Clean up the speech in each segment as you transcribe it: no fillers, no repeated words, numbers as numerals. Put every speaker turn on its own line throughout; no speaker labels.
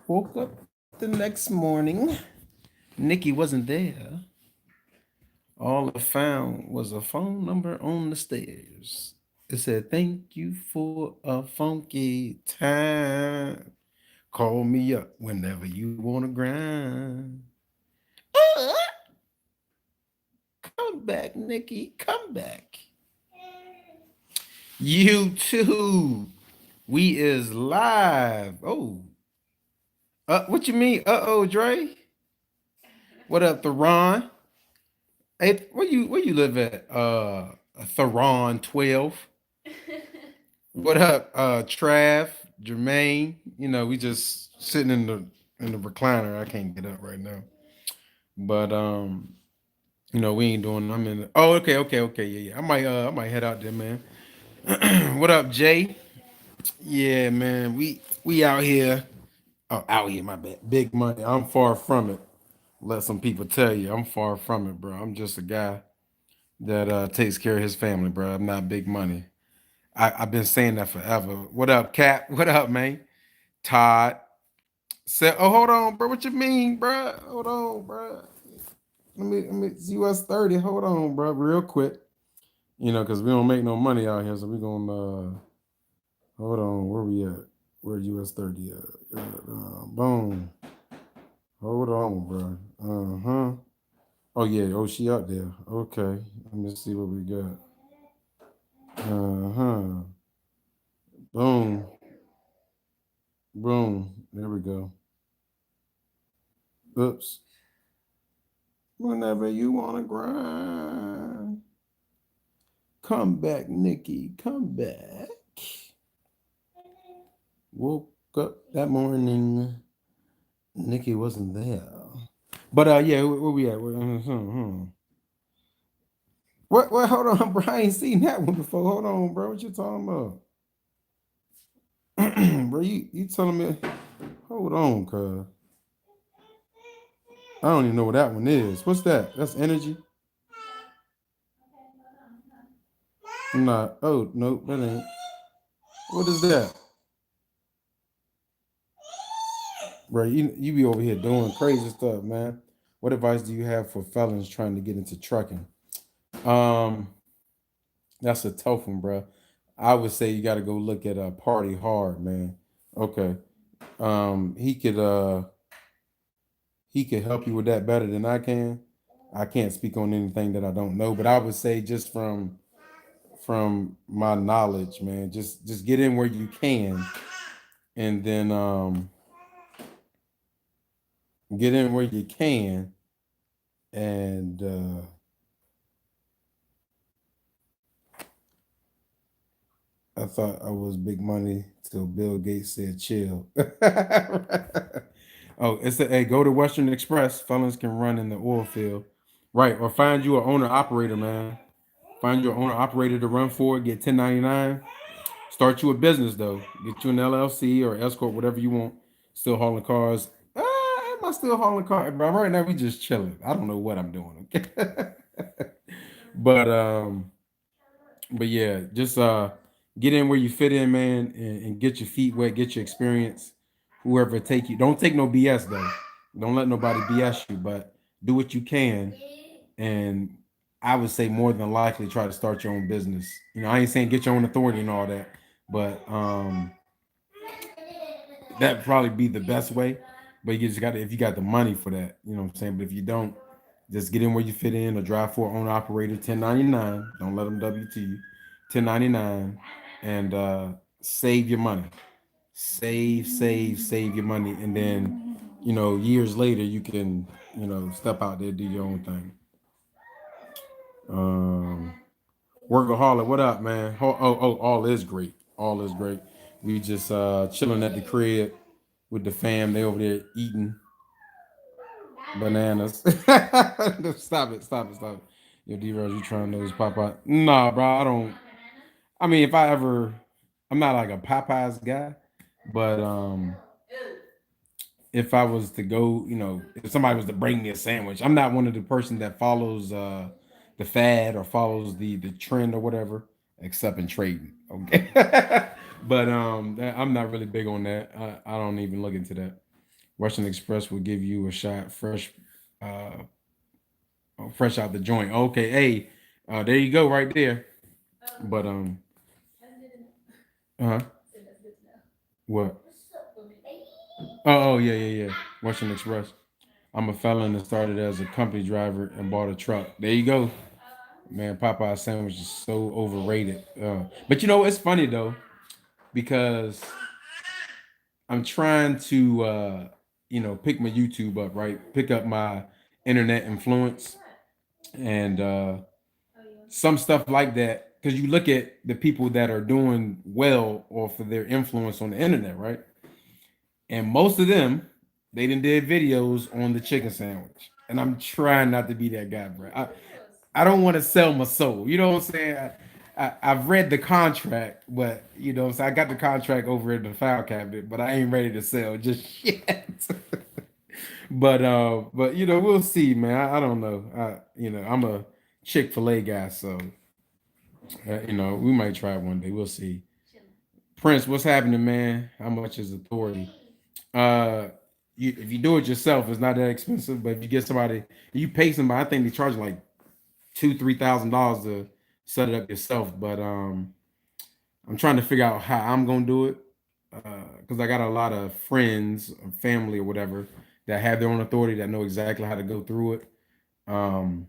Woke up the next morning. Nikki wasn't there. All I found was a phone number on the stairs. It said, "Thank you for a funky time. Call me up whenever you want to grind." Uh, Come back, Nikki. Come back. You too. We is live. Oh, what you mean? Uh-oh, Dre. What up, Theron? Hey, where you live at? Theron 12. What up, Trav, Jermaine? We just sitting in the recliner. I can't get up right now. But we ain't doing. I'm in. Oh, okay, yeah. I might head out there, man. What up, Jay? Yeah, man. We out here. Oh, out here, my bad. Big money. I'm far from it. Let some people tell you, I'm far from it, bro. I'm just a guy that takes care of his family, bro. I'm not big money. I've been saying that forever. What up, Cap? What up, man? Todd said, "Oh, hold on, bro. What you mean, bro? Hold on, bro. Let me it's US 30. Hold on, bro, real quick. Because we don't make no money out here, so we gonna hold on. Where we at? Where US 30 at? Boom. Hold on, bro. Uh-huh. Oh yeah. Oh, she up there. Okay. Let me see what we got. Uh-huh. Boom. Boom. There we go. Oops. Whenever you want to grind. Come back, Nikki. Come back. Woke up that morning. Nikki wasn't there. But yeah, where we at? What? Hold on, bro. I ain't seen that one before. Hold on, bro. What you talking about? Bro, you telling me? Hold on, cuz. I don't even know what that one is. What's that? That's energy? Nah. Oh, nope, that ain't. What is that? Bro, you be over here doing crazy stuff, man. What advice do you have for felons trying to get into trucking? Um, that's a tough one, bro. I would say you got to go look at Party Hard, man. Okay. He could help you with that better than I can. I can't speak on anything that I don't know, but I would say just from my knowledge, man, just get in where you can, and then get in where you can, and I thought I was big money till Bill Gates said chill. Oh, it's a hey, go to Western Express. Felons can run in the oil field. Right, or find you an owner operator, man. Find your owner operator to run for it, get 1099. Start you a business though. Get you an LLC or S corp, whatever you want. Still hauling cars. Am I still hauling cars? Bro, right now we just chilling. I don't know what I'm doing. Okay. but but yeah, just get in where you fit in, man, and get your feet wet, get your experience. Whoever take you, don't take no BS though. Don't let nobody BS you, but do what you can. And I would say more than likely try to start your own business. I ain't saying get your own authority and all that, but that'd probably be the best way. But you just got to, if you got the money for that, you know what I'm saying. But if you don't, just get in where you fit in, or drive for owner operator 1099. Don't let them W to you 1099, and save your money. Save your money, and then years later you can step out there, do your own thing. Um, Workaholic, what up, man? Oh, all is great. All is great. We just chilling at the crib with the fam. They over there eating bananas. Stop it. Yo, D-Rose, you trying to nose Popeye? Nah, bro, I don't. I mean, if I ever, I'm not like a Popeyes guy, but if I was to go, if somebody was to bring me a sandwich, I'm not one of the person that follows the fad or follows the trend or whatever, except in trading. Okay. But I'm not really big on that. I don't even look into that. Russian Express will give you a shot uh, fresh out the joint. Okay, hey, there you go, right there. But uh, what? Oh, yeah, yeah, yeah. Russian Express. I'm a felon that started as a company driver and bought a truck. There you go. Man, Popeye sandwich is so overrated. But it's funny though, because I'm trying to pick my YouTube up, right? Pick up my internet influence and some stuff like that. Because you look at the people that are doing well off of their influence on the internet, right? And most of them, they done did videos on the chicken sandwich. And I'm trying not to be that guy, bro. I don't want to sell my soul. You know what I'm saying? I've read the contract, but so I got the contract over in the file cabinet, but I ain't ready to sell just yet. But we'll see, man. I don't know. I'm a Chick-fil-A guy, so we might try it one day. We'll see. Prince, what's happening, man? How much is authority? Uh, if you do it yourself, it's not that expensive. But if you get somebody, you pay somebody, I think they charge like $2,000-3,000 to set it up yourself. But I'm trying to figure out how I'm gonna do it because I got a lot of friends, or family, or whatever that have their own authority that know exactly how to go through it. Um,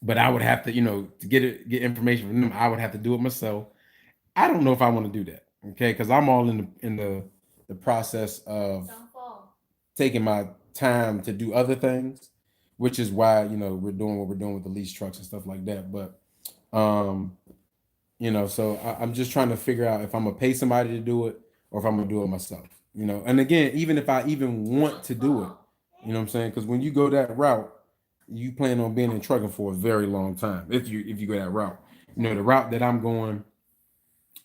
but I would have to, to get information from them, I would have to do it myself. I don't know if I want to do that, okay? Because I'm all in the process of taking my time to do other things, which is why we're doing what we're doing with the lease trucks and stuff like that. But um, so I'm just trying to figure out if I'm gonna pay somebody to do it or if I'm gonna do it myself. And again, even if I even want to do it, you know what I'm saying? Because when you go that route, you plan on being in trucking for a very long time. If you go that route, the route that I'm going,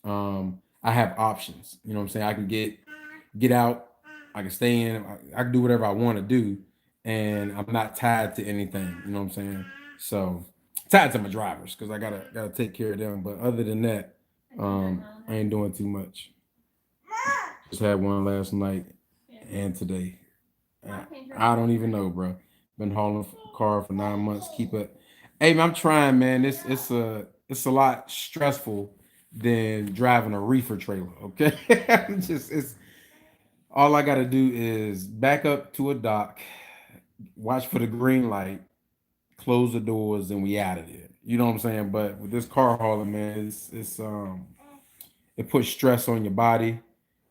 I have options. You know what I'm saying? I can get out, I can stay in, I can do whatever I want to do, and I'm not tied to anything. You know what I'm saying? So tied to my drivers because I gotta take care of them. But other than that, I ain't doing too much. Just had one last night and today. I don't even know, bro. Been hauling a car for 9 months. Keep it. Hey, man, I'm trying, man. It's a lot stressful than driving a reefer trailer. Okay, it's all I gotta do is back up to a dock, watch for the green light, close the doors, and we out of there. You know what I'm saying? But with this car hauling, man, it puts stress on your body,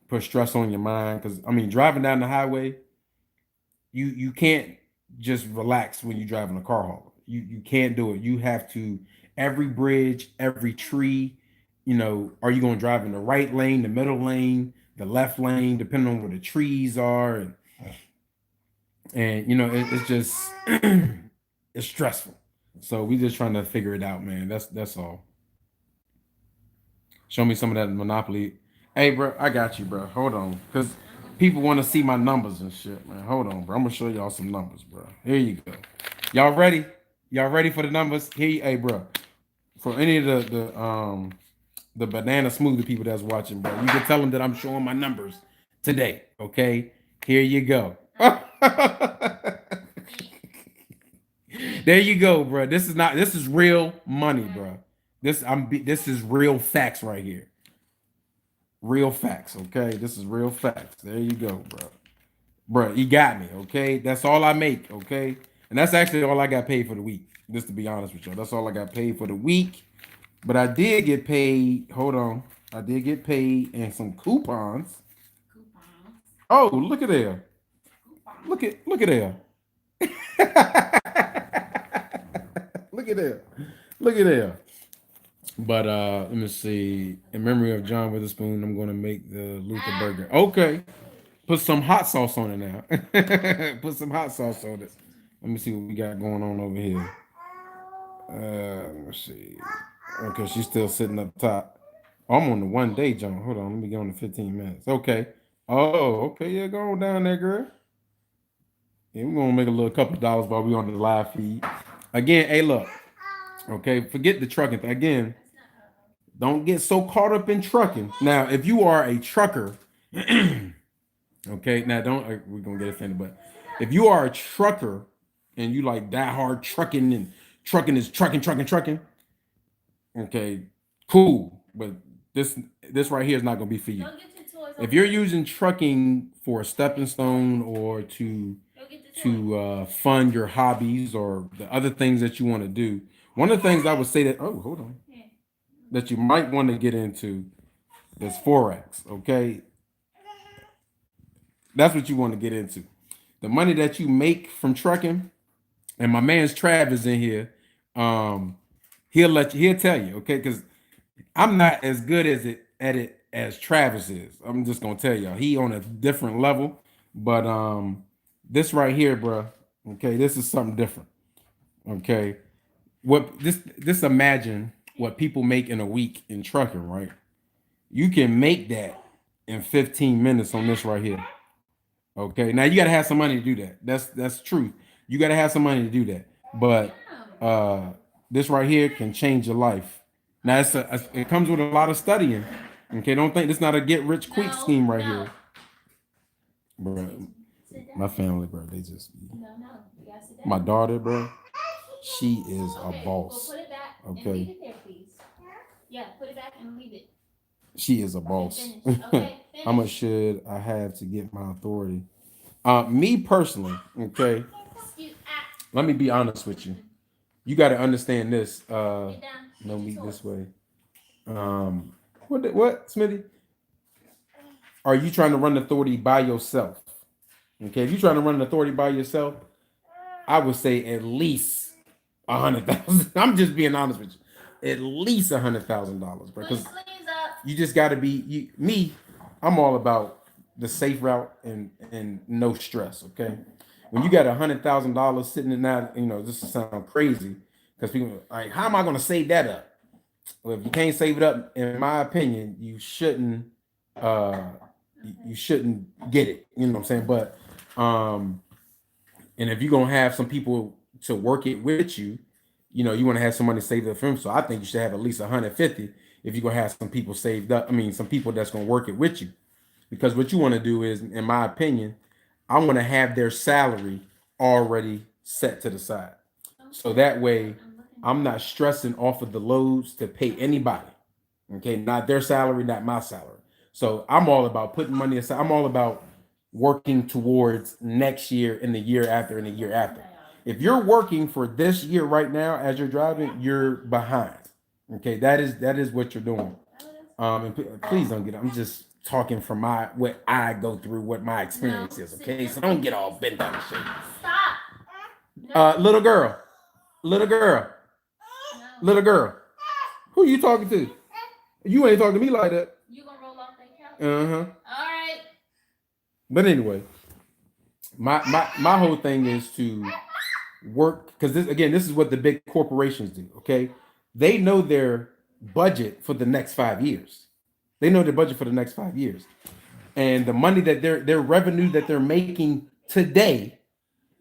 puts stress on your mind. Because I mean, driving down the highway, you can't just relax when you're driving a car hauler. You can't do it. You have to every bridge, every tree. Are you going to drive in the right lane, the middle lane, the left lane, depending on where the trees are, and it's just it's stressful. So we just trying to figure it out, man. That's all. Show me some of that Monopoly. Hey, bro, I got you, bro. Hold on, because people want to see my numbers and shit, man. Hold on, bro. I'm gonna show y'all some numbers, bro. Here you go. Y'all ready? Y'all ready for the numbers? Hey, bro. For any of the banana smoothie people that's watching, bro, you can tell them that I'm showing my numbers today. Okay, here you go. There you go, bro. This is real money, bro. This is real facts right here. Real facts, okay? This is real facts. There you go, bro. Bro, you got me, okay? That's all I make, okay? And that's actually all I got paid for the week. Just to be honest with you, that's all I got paid for the week. But I did get paid. Hold on, I did get paid in some coupons. Oh, look at there. Look at there. Look at there. Look at there. But let me see. In memory of John Witherspoon, I'm gonna make the Luther burger. Okay. Put some hot sauce on it now. Put some hot sauce on it. Let me see what we got going on over here. Let me see. Okay, she's still sitting up top. Oh, I'm on the 1 day, John. Hold on, let me get on the 15 minutes. Okay. Oh, okay, yeah, go on down there, girl. Yeah, we're gonna make a little couple of dollars while we on the live feed. Again, hey, look. Okay, forget the trucking thing. Again, don't get so caught up in trucking. Now, if you are a trucker, Okay, now don't we're gonna get offended, but if you are a trucker and you like die hard trucking and trucking is trucking, okay, cool. But this right here is not gonna be for you. If you're using trucking for a stepping stone or to fund your hobbies or the other things that you want to do, one of the things I would say that hold on that you might want to get into is forex. Okay, that's what you want to get into. The money that you make from trucking, and my man's Trav is in here. Um, he'll tell you, okay, because I'm not as good as it at it as Travis is. I'm just gonna tell y'all, he on a different level. But this right here, bro, okay, this is something different. Okay, what this imagine what people make in a week in trucking, right? You can make that in 15 minutes on this right here. Okay, now you got to have some money to do that. That's truth. You got to have some money to do that. But this right here can change your life. Now it comes with a lot of studying. Okay, don't think this not a get rich quick scheme right here, bro. My family, bro, they just my daughter, bro. She is a boss. Okay, she is a boss. How much should I have to get my authority? Me personally, okay. Let me be honest with you. You got to understand this. No meat this way. What, Smitty? Are you trying to run the authority by yourself? Okay, if you're trying to run an authority by yourself, I would say at least 100,000. I'm just being honest with you. At least $100,000, bro. Because you just got to be me. I'm all about the safe route and no stress. Okay, when you got $100,000 sitting in that, this will sound crazy because people like, how am I going to save that up? Well, if you can't save it up, in my opinion, uh, you shouldn't get it. You know what I'm saying? But and if you're gonna have some people to work it with you, you want to have somebody save the film. So I think you should have at least 150 if you're gonna have some people saved up. I mean, some people that's gonna work it with you. Because what you want to do is, in my opinion, I want to have their salary already set to the side. So that way I'm not stressing off of the loads to pay anybody. Okay, not their salary, not my salary. So I'm all about putting money aside. I'm all about working towards next year and the year after and the year after. If you're working for this year right now as you're driving, you're behind. Okay, that is what you're doing. And please don't get. I'm just talking from what I go through, what my experience is. Okay, so don't get all bent out of shape. Little girl, little girl, little girl. Who you talking to? You ain't talking to me like that. You gonna roll off that couch? Uh-huh. All right. But anyway, my whole thing is to work because this is what the big corporations do. Okay, they know their budget for the next 5 years. They know their budget for the next 5 years, and the money that their revenue that they're making today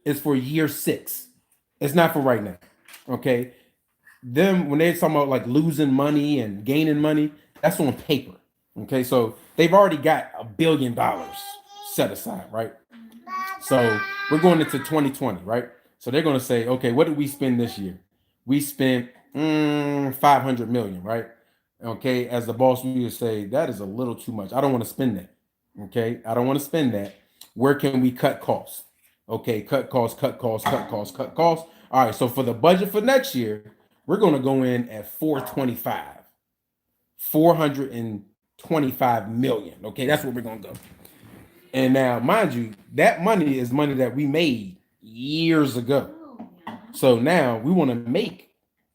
is for year 6. It's not for right now. Okay, them when they're talking about like losing money and gaining money, that's on paper. Okay, so they've already got $1 billion set aside, right? So we're going into 2020, right? So they're going to say, okay, what did we spend this year? We spent 500 million, right? Okay, as the boss, we would say that is a little too much. I don't want to spend that. Okay, I don't want to spend that. Where can we cut costs? Okay, cut costs, cut costs, cut costs, cut costs. All right, so for the budget for next year, we're going to go in at 425 million. Okay, that's where we're going to go. And now, mind you, that money is money that we made years ago. So now we want to make,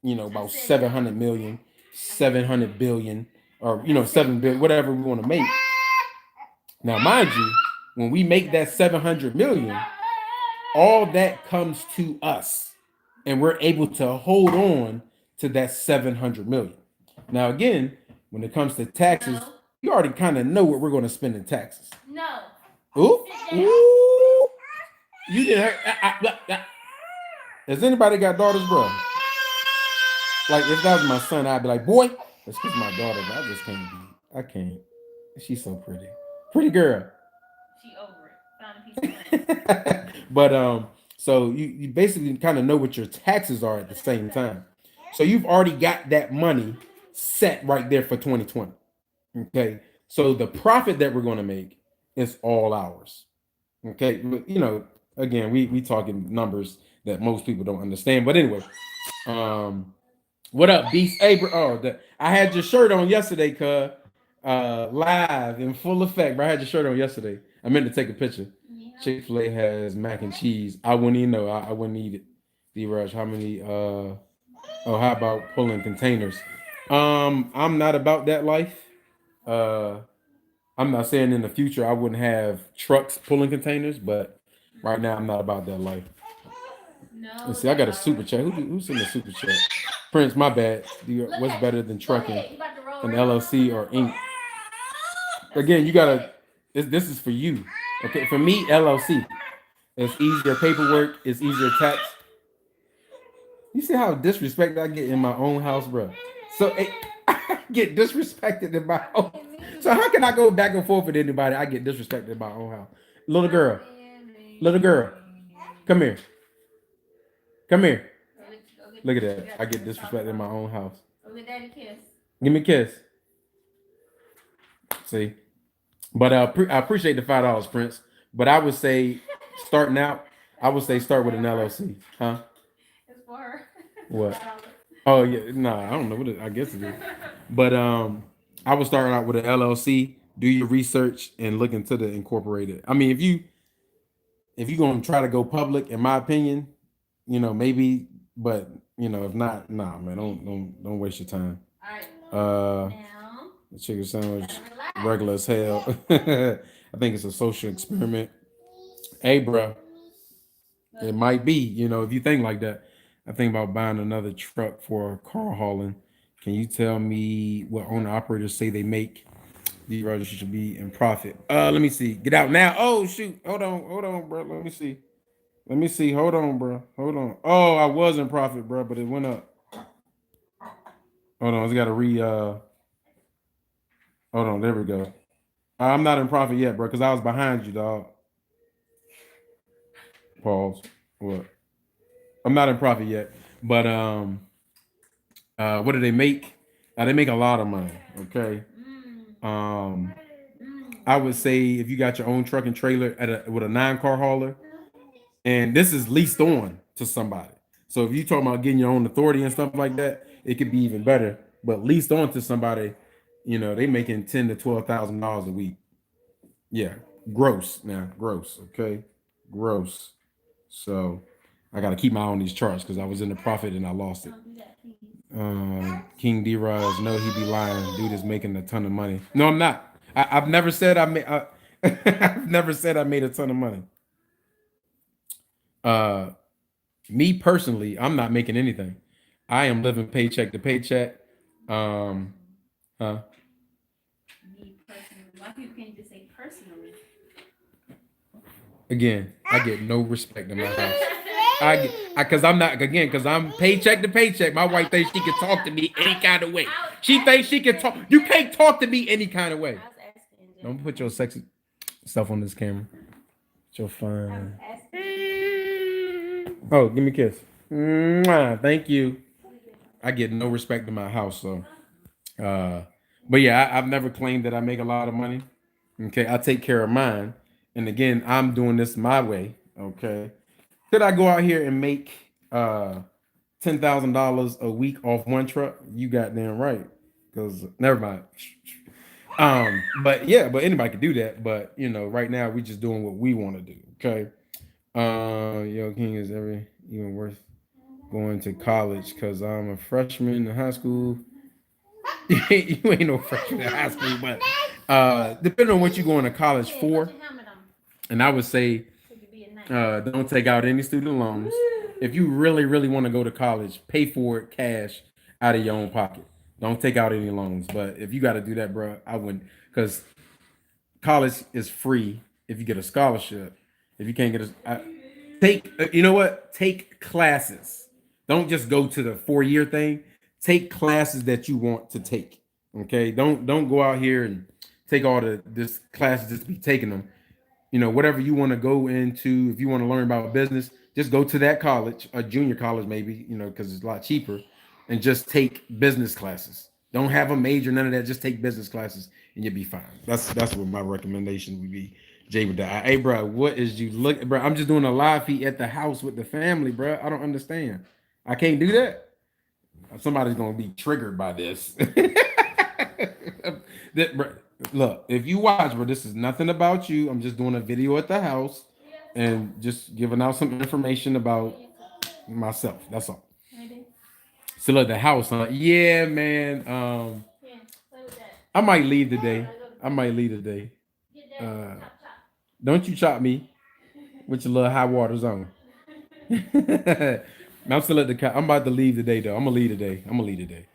about 700 million, 700 billion, or 7 billion, whatever we want to make. Now, mind you, when we make that 700 million, all that comes to us, and we're able to hold on to that 700 million. Now, again, when it comes to taxes, we already kind of know what we're going to spend in taxes. No. Ooh, ooh. You didn't. Has anybody got daughters, bro? Like, if that was my son, I'd be like, boy, that's because my daughter. But I just can't be. I can't. She's so pretty. Pretty girl. She over it. But so you basically kind of know what your taxes are at the same time. So you've already got that money set right there for 2020. Okay. So the profit that we're going to make is all ours. Okay. You know, again, we talking numbers that most people don't understand. But anyway, um, what up, Beast? Hey, bro. Oh, I had your shirt on yesterday, cuz. Live in full effect, bro. I had your shirt on yesterday. I meant to take a picture. Chick-fil-A has mac and cheese. I wouldn't even know. I wouldn't eat it. D-Rush, how many oh, how about pulling containers? I'm not about that life. Uh I'm not saying in the future I wouldn't have trucks pulling containers, but right now I'm not about that life. Let's see, I got a super chat. Who's in the super chat? Prince, my bad. What's better than trucking? An LLC or Inc? Again, you gotta. This is for you. Okay, for me, LLC. It's easier paperwork. It's easier tax. You see how disrespected I get in my own house, bro? So I get disrespected in my own. So how can I go back and forth with anybody? I get disrespected in my own house. Little girl, come here, come here. Look at that. I get disrespected in my own house. Give me a kiss. See, but I appreciate the $5, Prince. But I would say starting out, I would say start with an LLC, huh? It's for her. What? Oh yeah, nah, I don't know what I guess it is. But I would start out with an LLC, do your research and look into the incorporated. I mean, if you're gonna try to go public, in my opinion, you know, maybe, but you know, if not, nah, man, don't waste your time. All right. The chicken sandwich, regular as hell. I think it's a social experiment. Hey, bro, it might be, you know, if you think like that. I think about buying another truck for car hauling. Can you tell me what owner operators say they make? These Rogers should be in profit. Let me see. Get out now. Oh shoot. Hold on, bro. Let me see. Let me see. Hold on, bro. Hold on. Oh, I was in profit, bro, but it went up. Hold on. I got to hold on. There we go. I'm not in profit yet, bro, because I was behind you, dog. Pause. What? I'm not in profit yet, but what do they make? They make a lot of money. Okay. Um, I would say if you got your own truck and trailer with a 9-car hauler, and this is leased on to somebody. So if you talking about getting your own authority and stuff like that, it could be even better. But leased on to somebody, you know, they making $10,000 to $12,000 a week. Yeah, gross now, gross. Okay, gross. So I got to keep my eye on these charts because I was in the profit and I lost it. KingDrodge, no, he be lying. Dude is making a ton of money. No, I'm not. I've never said I made. I've never said I made a ton of money. Uh, Me personally, I'm not making anything. I am living paycheck to paycheck. Um, uh, Me personally, why people can't just say personally? Again, I get no respect in my house. Because I'm not, again, because I'm paycheck to paycheck. My wife thinks she can talk to me any kind of way. She thinks she can talk. You can't talk to me any kind of way. Don't put your sexy stuff on this camera. Your fine. Oh, give me a kiss. Mwah, thank you. I get no respect in my house, so. But yeah, I've never claimed that I make a lot of money. Okay, I take care of mine, and again, I'm doing this my way. Okay, could I go out here and make $10,000 a week off one truck? You goddamn right. Because never mind. But yeah, but anybody could do that. But you know, right now we just doing what we want to do. Okay. Yo, King, is ever even worth going to college? Cause I'm a freshman in high school. You ain't no freshman in high school, but depending on what you're going to college for, and I would say don't take out any student loans. If you really, really want to go to college, pay for it cash out of your own pocket. Don't take out any loans. But if you got to do that, bro, I wouldn't, because college is free if you get a scholarship. If you can't get take, you know what? Take classes. Don't just go to the 4-year thing. Take classes that you want to take. Okay. Don't go out here and take all this classes just to be taking them. whatever you want to go into. If you want to learn about business, just go to that college, a junior college maybe, because it's a lot cheaper, and just take business classes. Don't have a major, none of that. Just take business classes, and you'll be fine. That's what my recommendation would be. Jay with the hey, bro, what is you look, bro? I'm just doing a live feed at the house with the family, bro. I don't understand. I can't do that. Somebody's gonna be triggered by this. Bro, look, if you watch, bro, this is nothing about you. I'm just doing a video at the house and just giving out some information about myself. That's all. Still at the house, huh? Yeah, man. I might leave today. I might leave today. Uh, don't you chop me with your little high water zone. I'm still at the. I'm about to leave today, though. I'm gonna leave today. I'm gonna leave today.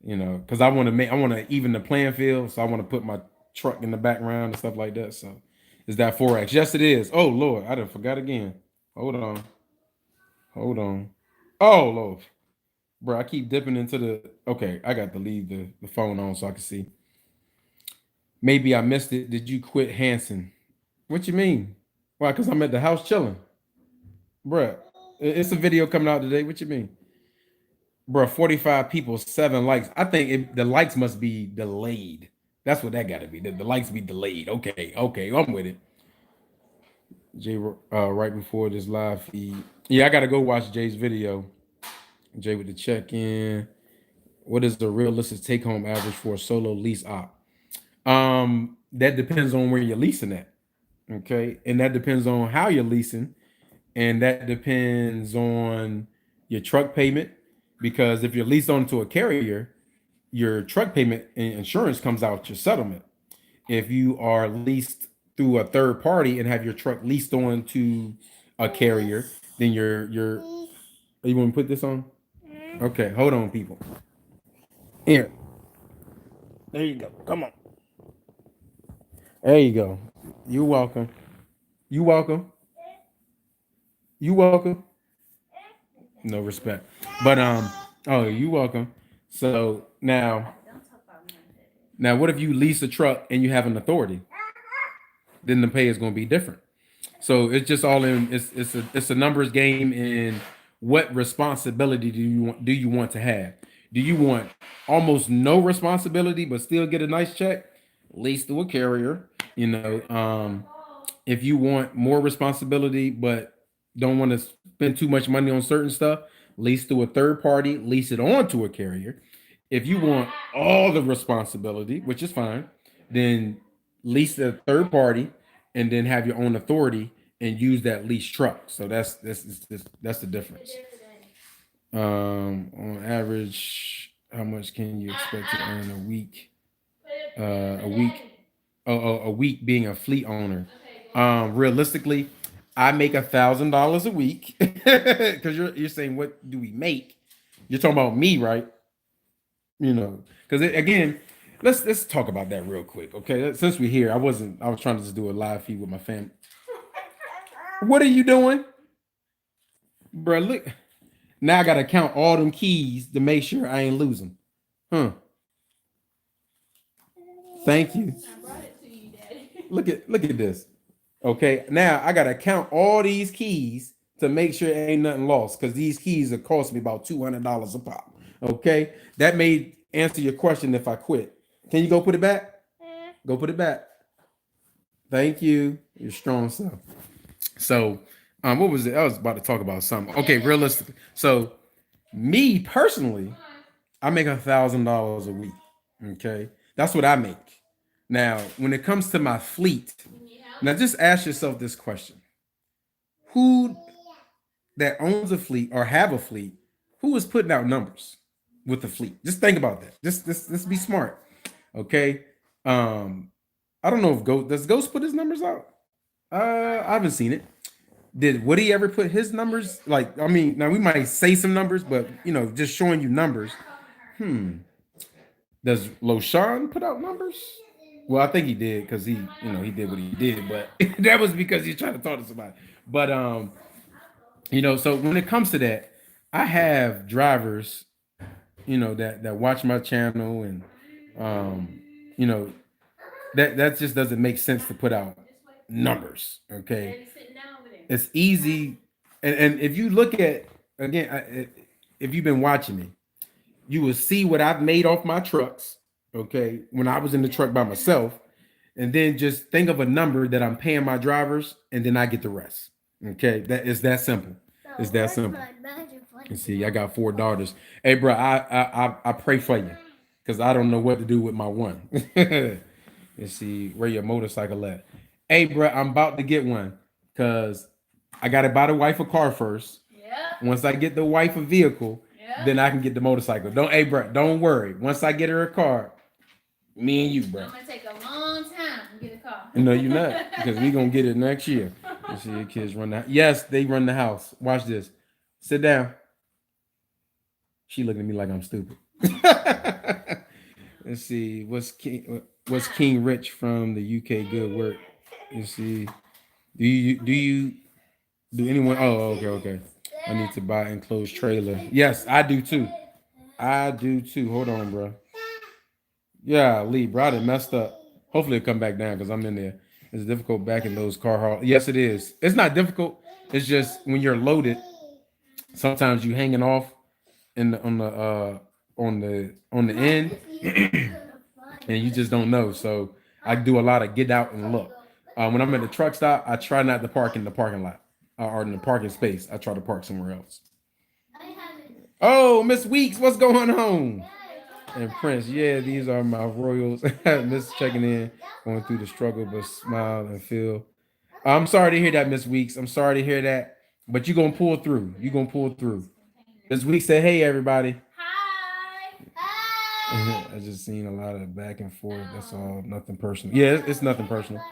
Because I want to even the playing field, so I want to put my truck in the background and stuff like that. So, is that 4X? Yes, it is. Oh Lord, I done forgot again. Hold on, hold on. Oh Lord, bro, I keep dipping into the. Okay, I got to leave the phone on so I can see. Maybe I missed it. Did you quit Hanson? What you mean? Why? Because I'm at the house chilling, bruh. It's a video coming out today. What you mean? Bro, 45 people, 7 likes. I think the likes must be delayed. That's what that got to be. The likes be delayed. Okay, okay, I'm with it. Jay, right before this live feed. Yeah, I got to go watch Jay's video. Jay with the check in. What is the realistic take home average for a solo lease op? That depends on where you're leasing at. Okay, and that depends on how you're leasing, and that depends on your truck payment. Because if you're leased onto a carrier, your truck payment and insurance comes out your settlement. If you are leased through a third party and have your truck leased on to a carrier, then your you want to put this on? Okay, hold on, people. Here, there you go. Come on. There you go. You're welcome. You welcome. You welcome. No respect. But oh, you welcome. So now what if you lease a truck and you have an authority? Then the pay is going to be different. So it's just all in. It's a numbers game. In what responsibility do you want to have? Do you want almost no responsibility but still get a nice check? Lease to a carrier. If you want more responsibility but don't want to spend too much money on certain stuff, lease to a third party. Lease it on to a carrier. If you want all the responsibility, which is fine, then lease a third party and then have your own authority and use that lease truck. So that's the difference. On average, how much can you expect to earn a week? A week, a week being a fleet owner. Realistically, I make $1,000 a week because you're saying what do we make? You're talking about me, right? Because again, let's talk about that real quick, okay? Since we're here, I was trying to just do a live feed with my family. What are you doing, bro? Look, now I gotta count all them keys to make sure I ain't losing. Huh? Thank you. Look at this. Okay, now I gotta count all these keys to make sure ain't nothing lost because these keys are cost me about $200 a pop. Okay, that may answer your question if I quit. Can you go put it back? Go put it back. Thank you. You're strong self. So, what was it? I was about to talk about something. Okay, realistically. So, me personally, I make $1,000 a week. Okay, that's what I make. Now, when it comes to my fleet, now just ask yourself this question: Who that owns a fleet or have a fleet, who is putting out numbers with the fleet? Just think about that. Just be smart. Okay. I don't know if Ghost put his numbers out. I haven't seen it. Did Woody ever put his numbers? Like, I mean, now we might say some numbers, but just showing you numbers. Hmm. Does Loshan put out numbers? Well, I think he did because he did what he did, but that was because he's trying to talk to somebody. But so when it comes to that, I have drivers, that watch my channel, and um, you know, that just doesn't make sense to put out. numbers. Okay, it's easy, and if you look at again, if you've been watching me, you will see what I've made off my trucks. Okay, when I was in the truck by myself, and then just think of a number that I'm paying my drivers, and then I get the rest. Okay, that is that simple. It's that simple. You see, I got 4 daughters. Hey, bro, I pray for you because I don't know what to do with my one. You see, where your motorcycle at? Hey, bro, I'm about to get one because I got to buy the wife a car first. Once I get the wife a vehicle, then I can get the motorcycle. Don't, hey, bro, don't worry. Once I get her a car, me and you, bro.
I'm gonna take a long time to get a car.
No, you're not, because we gonna get it next year. You see your kids run the. Yes, they run the house. Watch this. Sit down. She looking at me like I'm stupid. Let's see. What's King Rich from the UK? Good work. You see. Do anyone? Oh, okay. I need to buy enclosed trailer. Yes, I do too. I do too. Hold on, bro. Yeah, Lee, bro, I done messed up. Hopefully it'll come back down because I'm in there. It's difficult back in those car hauls. Yes, it is. It's not difficult. It's just when you're loaded, sometimes you hanging off in the on the end, and you just don't know. So I do a lot of get out and look. When I'm at the truck stop, I try not to park in the parking lot or in the parking space. I try to park somewhere else. Oh, Miss Weeks, what's going on? And Prince, yeah, these are my royals. Miss checking in, going through the struggle, but smile and feel. I'm sorry to hear that, Miss Weeks. I'm sorry to hear that, but you're gonna pull through. You're gonna pull through. Miss Weeks said, "Hey, everybody."
Hi.
I just seen a lot of back and forth. That's all. Nothing personal. Yeah, it's nothing personal.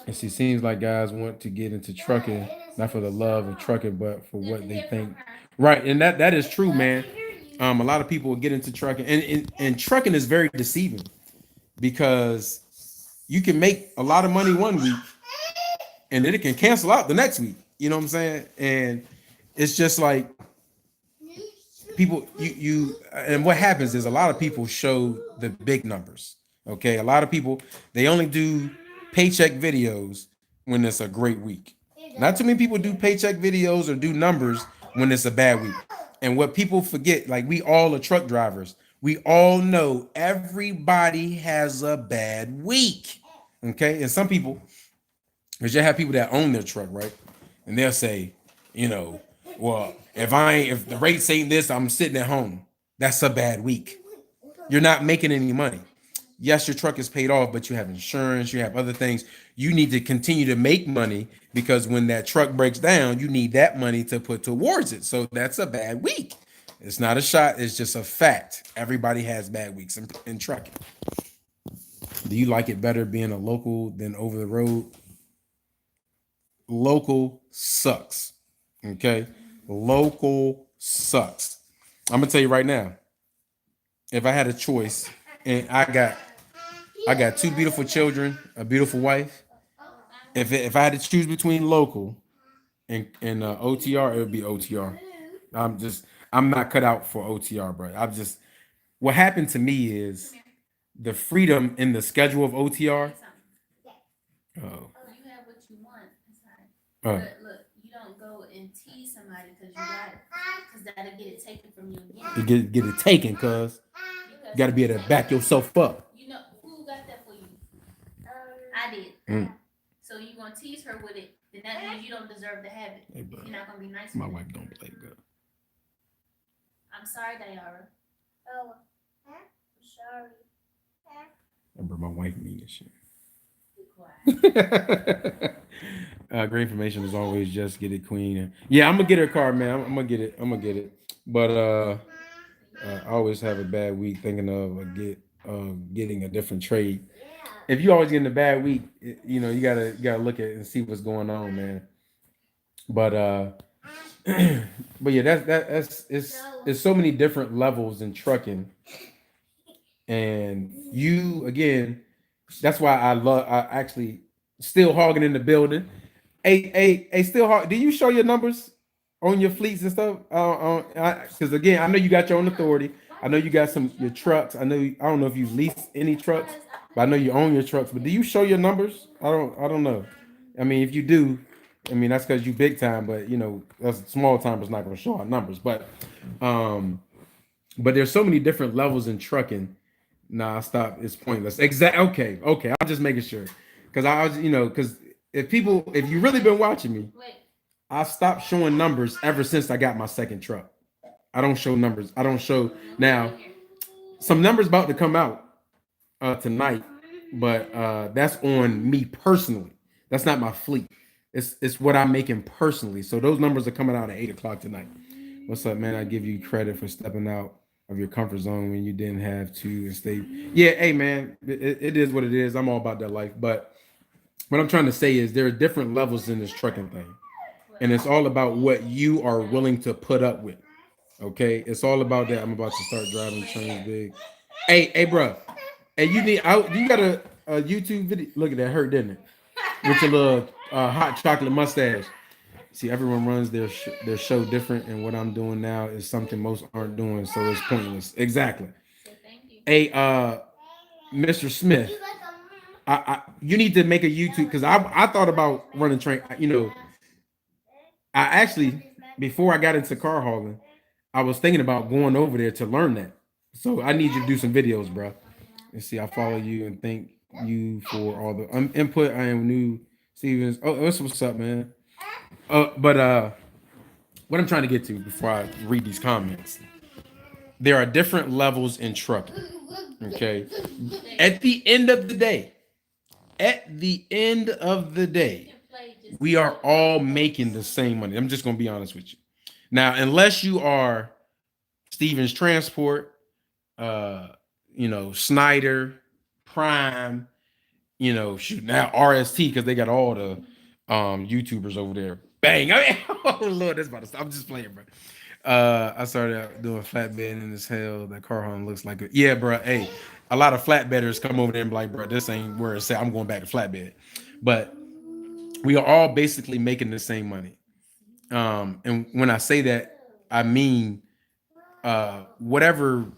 And she seems like guys want to get into trucking, not for the love of trucking, but for what they think. Right, and that is true, man. A lot of people will get into trucking, and trucking is very deceiving because you can make a lot of money one week, and then it can cancel out the next week. You know what I'm saying? And it's just like people, and what happens is a lot of people show the big numbers. Okay, a lot of people, they only do paycheck videos when it's a great week. Not too many people do paycheck videos or do numbers when it's a bad week. And what people forget, like we all are truck drivers, we all know everybody has a bad week. Okay, and some people, because you have people that own their truck, right? And they'll say, well, if the rates ain't this, I'm sitting at home. That's a bad week. You're not making any money. Yes, your truck is paid off, but you have insurance, you have other things. You need to continue to make money because when that truck breaks down, you need that money to put towards it. So that's a bad week. It's not a shot, it's just a fact. Everybody has bad weeks in trucking. Do you like it better being a local than over the road? Local sucks. Okay? Local sucks. I'm gonna tell you right now, if I had a choice and I got 2 beautiful children, a beautiful wife. If I had to choose between local and OTR, it would be OTR. I'm not cut out for OTR, bro. What happened to me is the freedom in the schedule of OTR. Oh,
You have what you want.
uh,
But look, you don't go and tease somebody because you got it, because that'll get it taken from you
you
again.
get it taken, cuz you got to be able to back yourself up.
You know who got that for you? I did.
Mm.
So you gonna tease her with it? Then that means you don't deserve to have it.
Hey, bro,
You're not gonna be nice.
my
with
wife
it.
don't play good.
I'm sorry, Dayara. Oh, I'm sorry.
Remember, my wife mean this shit.
Be quiet.
Great information as always. Just get it, Queen. Yeah, I'm gonna get her car, man. I'm gonna get it. I'm gonna get it. But I always have a bad week thinking of getting a different trade. If you always get in a bad week, you gotta look at it and see what's going on, man. But but yeah, that's it's so many different levels in trucking, and you again, that's why I actually still hogging in the building. Hey, still hog. Do you show your numbers on your fleets and stuff? Because again, I know you got your own authority. I know you got your trucks. I don't know if you lease any trucks. But I know you own your trucks. But do you show your numbers? I don't know. I mean, if you do, I mean that's because you big time. But you know, us small timers not going to show our numbers. Um, but there's so many different levels in trucking. Nah, stop. It's pointless. Okay, okay. I'm just making sure because I was, because if you really been watching me,
Wait.
I stopped showing numbers ever since I got my second truck. I don't show numbers. I don't show now. Some numbers about to come out tonight, but that's on me personally. That's not my fleet. It's what I'm making personally. So those numbers are coming out at 8 o'clock tonight. What's up, man? I give you credit for stepping out of your comfort zone when you didn't have to and stay. Yeah, hey man, it is what it is. I'm all about that life. But what I'm trying to say is there are different levels in this trucking thing. And it's all about what you are willing to put up with. Okay, it's all about that. I'm about to start driving trains big. Hey, bro. Hey, you got a YouTube video. Look at that, hurt, didn't it? With your little hot chocolate mustache. See, everyone runs their show different, and what I'm doing now is something most aren't doing, so it's pointless. Exactly.
So thank you.
Hey, Mr. Smith, you need to make a YouTube because I thought about running train. I actually before I got into car hauling, I was thinking about going over there to learn that. So I need you to do some videos, bro. And see, I follow you and thank you for all the input. I am new, Stevens. Oh, that's what's up, man. But what I'm trying to get to before I read these comments, there are different levels in trucking. Okay. At the end of the day, at the end of the day, we are all making the same money. I'm just gonna be honest with you. Now, unless you are Stevens Transport, Snyder, Prime, shoot now RST because they got all the YouTubers over there. Bang! I mean, oh Lord, that's about to stop. I'm just playing, bro. I started out doing flatbed in this hell. That car home looks like it. Yeah, bro. Hey, a lot of flatbedders come over there and be like, bro, this ain't where it's at. I'm going back to flatbed. But we are all basically making the same money. And when I say that, I mean whatever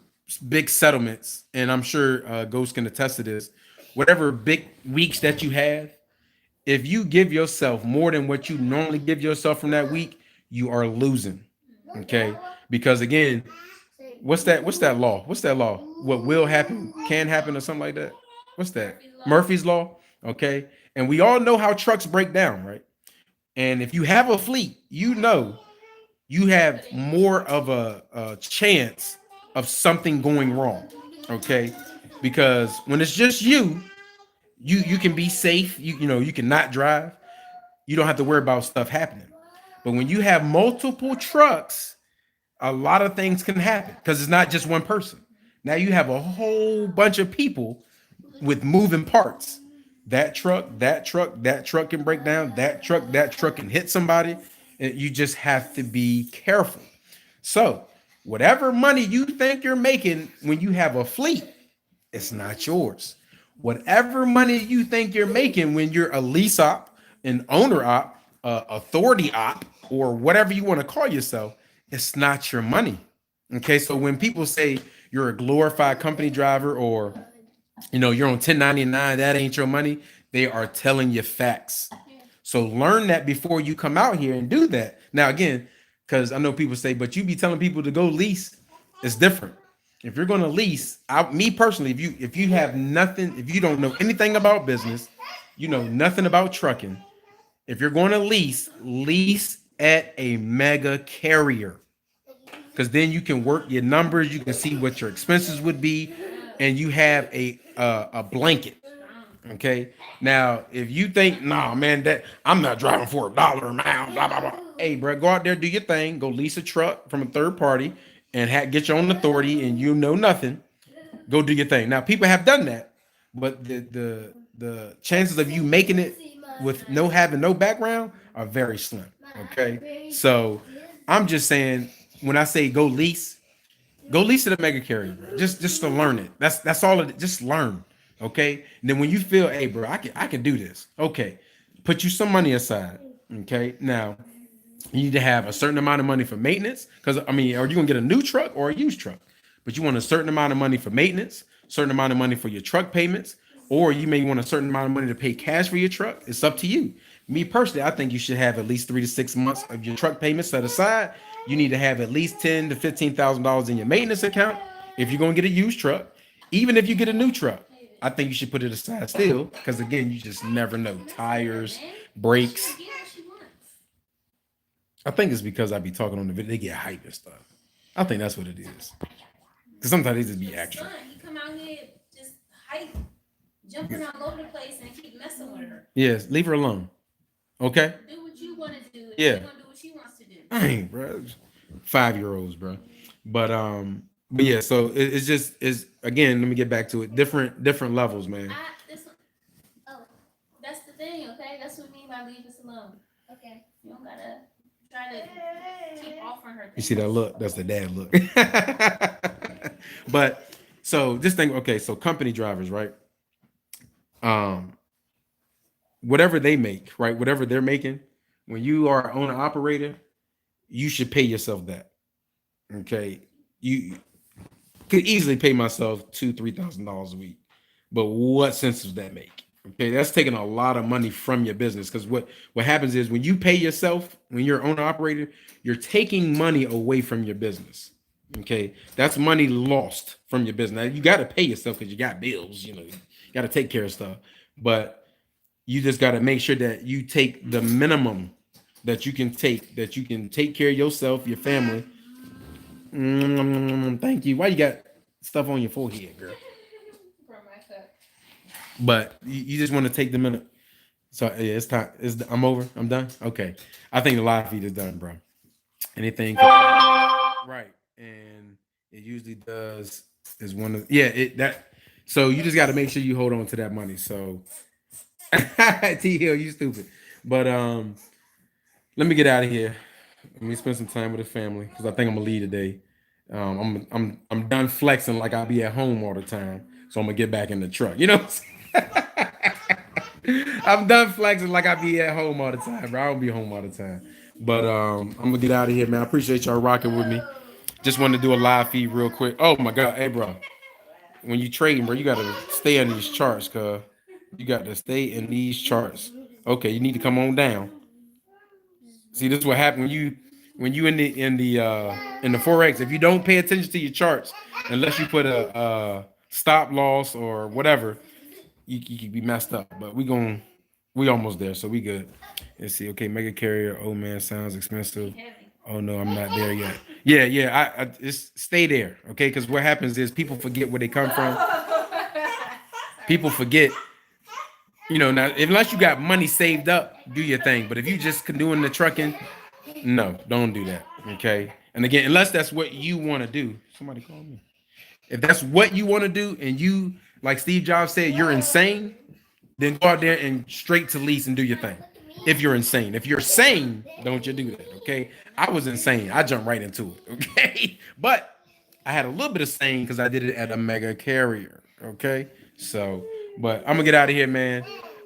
big settlements, and I'm sure Ghost can attest to this, whatever big weeks that you have, if you give yourself more than what you normally give yourself from that week, you are losing. Okay. Because again, what's that law? What's that law? What will happen can happen or something like that. What's that? Murphy's law. Okay. And we all know how trucks break down, right? And if you have a fleet, you have more of a chance of something going wrong. Okay. Because when it's just you can be safe. You can not drive. You don't have to worry about stuff happening. But when you have multiple trucks, a lot of things can happen because it's not just one person. Now you have a whole bunch of people with moving parts. That truck can break down. That truck can hit somebody. And you just have to be careful. So, whatever money you think you're making when you have a fleet, it's not yours. Whatever money you think you're making when you're a lease op, an owner op, authority op, or whatever you want to call yourself, it's not your money. Okay, so when people say you're a glorified company driver or you're on 1099, that ain't your money, they are telling you facts. So learn that before you come out here and do that. Now, again, because I know people say, but you be telling people to go lease, it's different. If you're going to lease, me personally, if you have nothing, if you don't know anything about business, you know nothing about trucking, if you're going to lease at a mega carrier, because then you can work your numbers, you can see what your expenses would be, and you have a blanket. Okay. Now, if you think, nah, man, that I'm not driving for $1 a mile, blah blah blah. Hey, bro, go out there, do your thing, go lease a truck from a third party, and get your own authority, and you know nothing. Go do your thing. Now, people have done that, but the chances of you making it with having no background are very slim. Okay, so I'm just saying when I say go lease at a mega carrier, bro. Just to learn it. That's all it. Just learn. Okay. And then when you feel, hey, bro, I can do this. Okay, put you some money aside. Okay. Now you need to have a certain amount of money for maintenance. Because I mean, are you gonna get a new truck or a used truck? But you want a certain amount of money for maintenance, certain amount of money for your truck payments, or you may want a certain amount of money to pay cash for your truck. It's up to you. Me personally, I think you should have at least 3 to 6 months of your truck payment set aside. You need to have at least $10,000 to $15,000 in your maintenance account if you're gonna get a used truck. Even if you get a new truck, I think you should put it aside still, because again, you just never know. Tires, brakes. I think it's because I be talking on the video, they get hype and stuff. I think that's what it is. Because sometimes they just be extra.
He come out here just hype, jumping all over the place and keep messing with her.
Yes, leave her alone. Okay?
Do what you want to do. And
Yeah.
she's gonna do what she wants to do.
Dang, bro. 5-year-olds, bro. But yeah, so it's just is again, let me get back to it. Different levels, man.
That's the thing, okay? That's what I mean by leave us alone. Okay. You don't gotta try to keep offering her things.
You see that look? That's the dad look. But so just think, okay, so company drivers, right? Whatever they make, right? Whatever they're making, when you are an owner operator, you should pay yourself that. Okay. You could easily pay myself $2,000-$3,000 a week. But what sense does that make? Okay, that's taking a lot of money from your business, because what happens is when you pay yourself, when you're an owner operator, you're taking money away from your business. Okay, that's money lost from your business. Now, you got to pay yourself because you got bills, you got to take care of stuff, but you just got to make sure that you take the minimum that you can take care of yourself, your family. Thank you. Why you got stuff on your forehead, girl? But you just want to take the minute. So yeah, it's time. I'm over. I'm done. Okay. I think the live feed is done, bro. Anything? Right. And it usually does is one of that. So you just got to make sure you hold on to that money. So T Hill, you stupid. But let me get out of here. Let me spend some time with the family because I think I'm gonna leave today. I'm done flexing like I be at home all the time. So I'm gonna get back in the truck. You know what I'm saying? I'm done flexing like I be at home all the time, bro. I don't be home all the time. But I'm gonna get out of here, man. I appreciate y'all rocking with me. Just wanted to do a live feed real quick. Oh my god, hey bro. When you trading, bro, you gotta stay in these charts, cuz you got to stay in these charts. Okay, you need to come on down. See, this is what happened when you in the forex. If you don't pay attention to your charts, unless you put a stop loss or whatever, you could be messed up. But we almost there, so we good. Let's see. Okay, mega carrier. Oh man, sounds expensive. Oh no, I'm not there yet. Yeah. I just stay there, okay? Because what happens is people forget where they come from. People forget. Now unless you got money saved up, do your thing. But if you just doing the trucking, no, don't do that. Okay. And again, unless that's what you want to do, somebody call me. If that's what you want to do, and you, like Steve Jobs said, you're insane, then go out there and straight to lease and do your thing. If you're insane, if you're sane, don't you do that. Okay. I was insane. I jumped right into it. Okay. But I had a little bit of sane because I did it at a mega carrier. Okay. So, but I'm gonna get out of here, man.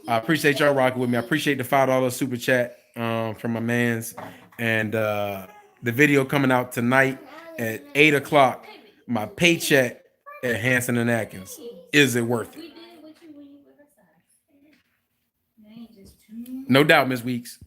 I appreciate y'all rocking with me. I appreciate the $5 super chat from my man's, and the video coming out tonight at 8 o'clock. My paycheck at Hanson and Atkins. Is it worth it? No doubt, Miss Weeks.